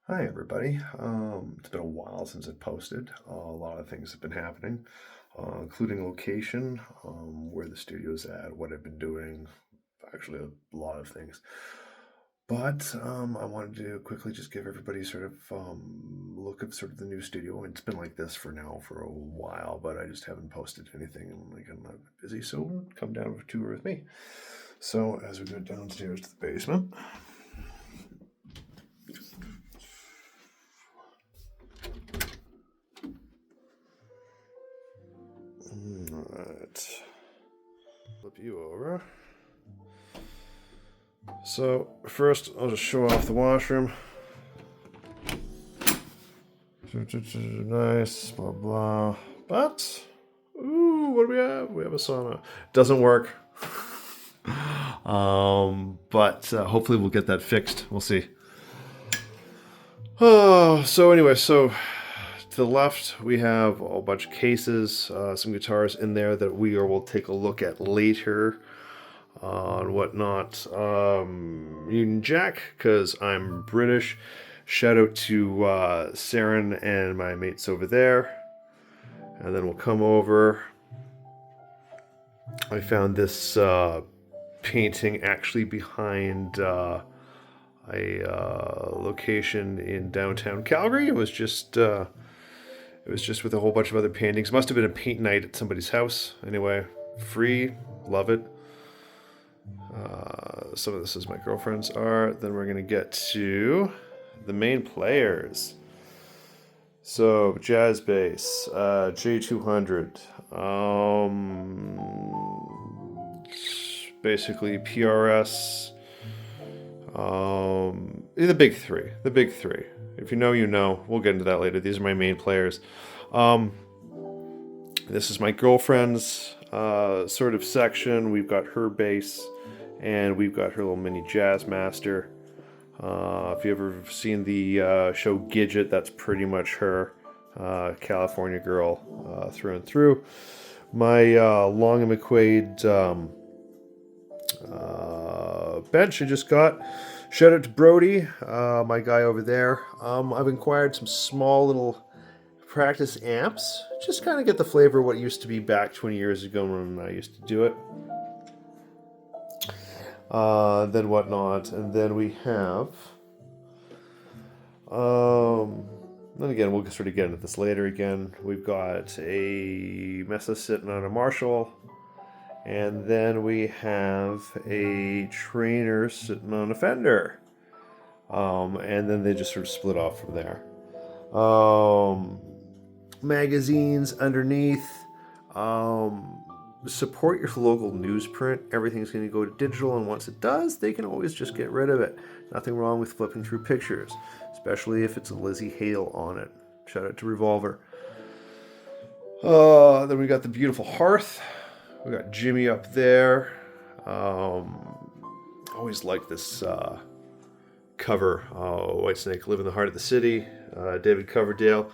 Hi, everybody. It's been a while since I posted. A lot of things have been happening, including location, where the studio's at, what I've been doing, actually, a lot of things. But I wanted to quickly just give everybody sort of look of sort of the new studio. It's been like this for now for a while, but I just haven't posted anything. And like I'm not busy, so come down for a tour with me. So as we go downstairs to the basement. All right. Flip you over. So first, I'll just show off the washroom. Nice, blah blah. But, ooh, what do we have? We have a sauna. Doesn't work. But hopefully we'll get that fixed. We'll see. Oh, so anyway, so to the left we have a bunch of cases, some guitars in there that will take a look at later and whatnot. Union Jack, because I'm British. Shout out to Saren and my mates over there. And then we'll come over. I found this painting actually behind a location in downtown Calgary. It was just with a whole bunch of other paintings. Must have been a paint night at somebody's house. Anyway, free, love it. Some of this is my girlfriend's art. Then we're gonna get to the main players. So jazz bass, J200. Basically PRS. The big three. The big three. If you know, you know. We'll get into that later. These are my main players. This is my girlfriend's sort of section. We've got her bass, and we've got her little mini jazz master. If you've ever seen the show Gidget, that's pretty much her. California girl through and through. My Long and McQuaid bench I just got. Shout out to Brody, my guy over there. I've acquired some small little practice amps. Just kind of get the flavor of what used to be back 20 years ago when I used to do it. Then whatnot, and then we have. Then again, we'll sort of get into this later. Again, we've got a Mesa sitting on a Marshall, and then we have a Trainer sitting on a Fender, and then they just sort of split off from there. Magazines underneath. Support your local newsprint. Everything's going to go to digital, and once it does, they can always just get rid of it. Nothing wrong with flipping through pictures, especially if it's a Lizzie Hale on it. Shout out to Revolver. Then we got the beautiful hearth. We got Jimmy up there. Always like this cover. Whitesnake, Live in the Heart of the City. David Coverdale.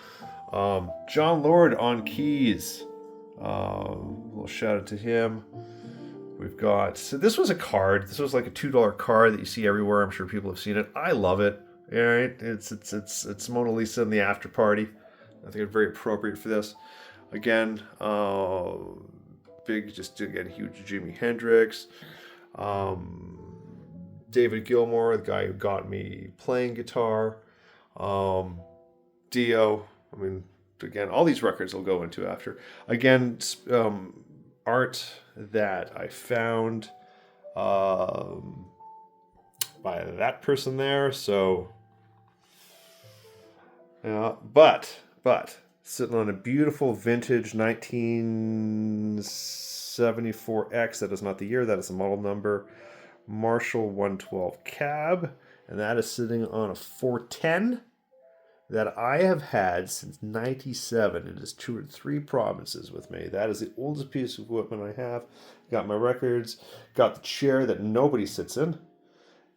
John Lord on keys. A little shout out to him. We've got, so this was a card. This was like a $2 card that you see everywhere. I'm sure people have seen it. I love it. All right, it's Mona Lisa in the after party. I think it's very appropriate for this. Again, big, just again, huge Jimi Hendrix. David Gilmour, the guy who got me playing guitar. Dio. I mean, again, all these records I'll go into after. Again, art that I found by that person there. So, but sitting on a beautiful vintage 1974X. That is not the year. That is the model number. Marshall 112 cab, and that is sitting on a 410. That I have had since 97. It has toured 3 provinces with me. That is the oldest piece of equipment I have. Got my records, got the chair that nobody sits in.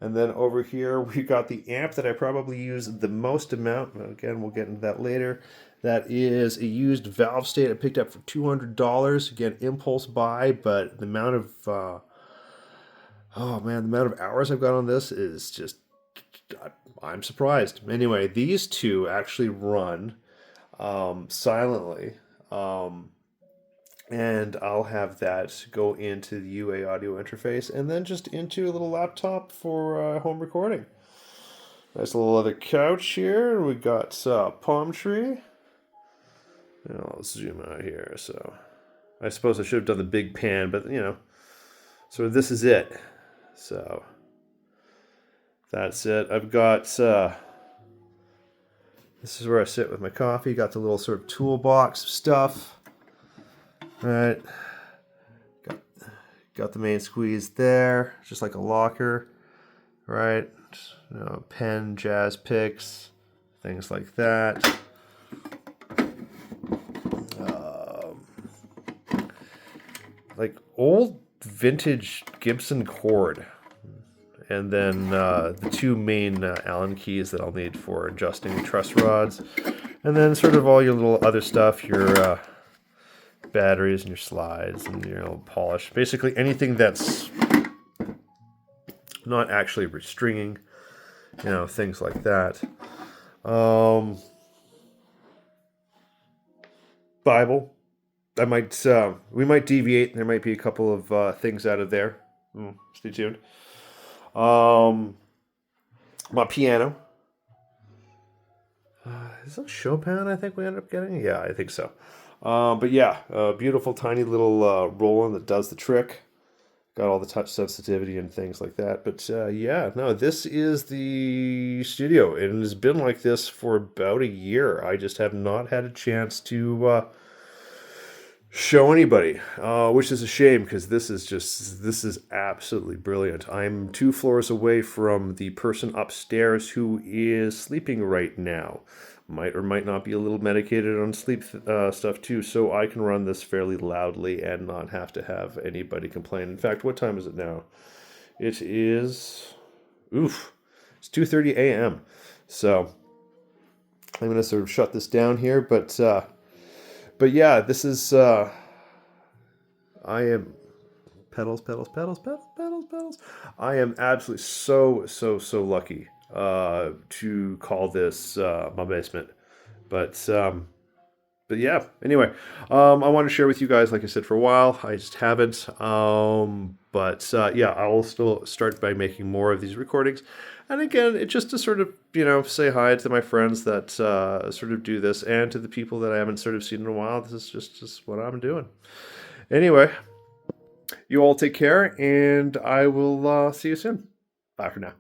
And then over here, we got the amp that I probably use the most amount. Again, we'll get into that later. That is a used Valve State I picked up for $200. Again, impulse buy, but the amount of, the amount of hours I've got on this is just I'm surprised. Anyway, these two actually run silently. And I'll have that go into the UA audio interface and then just into a little laptop for home recording. Nice little leather couch here. We got palm tree. And I'll zoom out here. So I suppose I should have done the big pan, but you know, so this is it. So that's it. I've got, this is where I sit with my coffee. Got the little sort of toolbox stuff. Right. Got the main squeeze there, just like a locker. Right. You know, pen, jazz picks, things like that. Like old vintage Gibson cord. And then the two main Allen keys that I'll need for adjusting truss rods. And then sort of all your little other stuff, your batteries and your slides and your little polish. Basically anything that's not actually restringing, you know, things like that. Bible. We might deviate. There might be a couple of things out of there. Stay tuned. My piano. Is it Chopin I think we ended up getting? Yeah, I think so. But yeah, a beautiful tiny little Roland that does the trick. Got all the touch sensitivity and things like that. But yeah, no, this is the studio. And it has been like this for about a year. I just have not had a chance to show anybody, which is a shame because this is absolutely brilliant. I'm 2 floors away from the person upstairs who is sleeping right now. Might or might not be a little medicated on sleep stuff too, so I can run this fairly loudly and not have to have anybody complain. In fact, what time is it now? It is, it's 2:30 a.m. So I'm going to sort of shut this down here, but yeah, this is, I am, pedals. I am absolutely so lucky to call this my basement. But yeah, anyway, I want to share with you guys, like I said, for a while. I just haven't. But yeah, I'll still start by making more of these recordings. And again, it's just to sort of, you know, say hi to my friends that sort of do this, and to the people that I haven't sort of seen in a while. This is just what I'm doing. Anyway, you all take care, and I will see you soon. Bye for now.